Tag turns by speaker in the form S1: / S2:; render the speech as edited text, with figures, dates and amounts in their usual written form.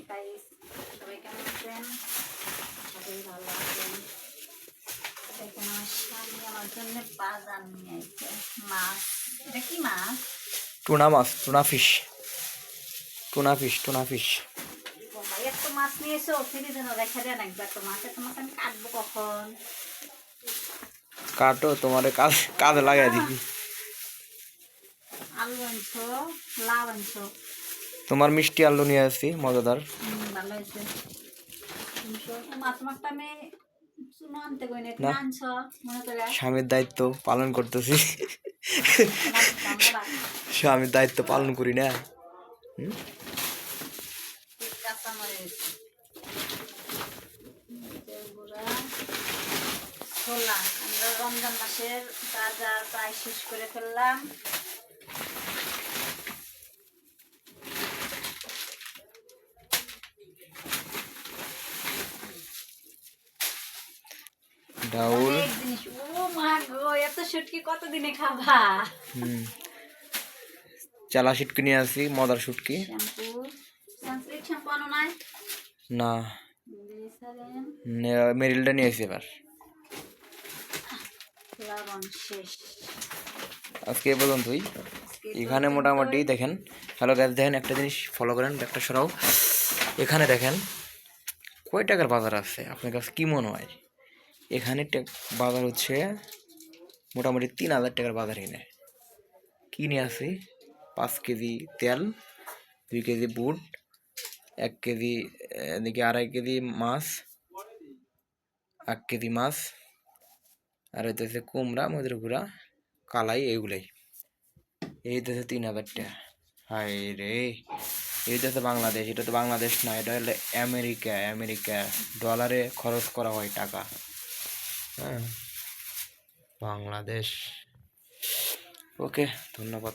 S1: Guys, সবাই কেমন আছেন? সবাই ভালো আছেন। এখানে আমার স্বামী আমার জন্য বাজার নিয়ে আসছে মাছ। এটা কি মাছ?
S2: টুনা মাছ, tuna fish, tuna fish, tuna fish.
S1: ও ভাই, এত মাছ নিয়ে এসো, ফ্রিজে যেন রেখে দেন একবার। তো মাছ, এত মাছ আমি কাটবো কখন?
S2: কাটো, তোমার কাজে লাগাই দিবি।
S1: আলু আনছো, লাউ আনছো।
S2: তোমার মিষ্টি আলু নিয়ে আসছি, মজাদার।
S1: ভালো হয়েছে। মাছ মাছটা আমি চুনো আনতে কই না,
S2: না,
S1: তুমি আনছো মনে করে।
S2: স্বামীর দায়িত্ব পালন করতেছি।
S1: তোমার ধন্যবাদ।
S2: স্বামীর দায়িত্ব পালন করি না।
S1: কাঁচামরিচ, মরিচের গুঁড়া, ছোলা। আমরা রমজান মাসের বাজার প্রায় শেষ করে ফেললাম।
S2: ডাউল।
S1: অনেক জিনিস। ও মা গো, এত শুটকি কতদিনে খাবা?
S2: চালা শুটকি নিয়ে আসছি, মজার শুটকি।
S1: শ্যাম্পু, সানসিল্ক শ্যাম্পু আনো নাই?
S2: না,
S1: গ্লিসারিন,
S2: মেরিলটা নিয়ে আসছি এবার।
S1: লবণ শেষ।
S2: আজকে এ পর্যন্তই।
S1: আজকে
S2: এখানে
S1: পর্যন্তই।
S2: মোটামুটি দেখেন, হ্যালো গাইস, দেখেন একটা জিনিস ফলো করেন, একটা সরাও। এখানে দেখেন কয় টাকার বাজার আছে, আপনার কাছে কি মনে হয়? এখানে বাজার হচ্ছে মোটামুটি 3,000 টাকার বাজার এনে কিনে আসি। 5 কেজি তেল, 2 কেজি বুট, 1 কেজি, এদিকে 2.5 কেজি মাছ, 1 কেজি মাছ, আর হইতেছে কুমড়া, মধুর গুঁড়া, কালাই, এগুলাই। এই হইতেছে 3,000 টাকা। হায় রে, এই হইতেছে বাংলাদেশ। এটা তো বাংলাদেশ না, এটা হলো আমেরিকা। আমেরিকা ডলারে খরচ করা হয় টাকা। হ্যাঁ, বাংলাদেশ। ওকে, ধন্যবাদ।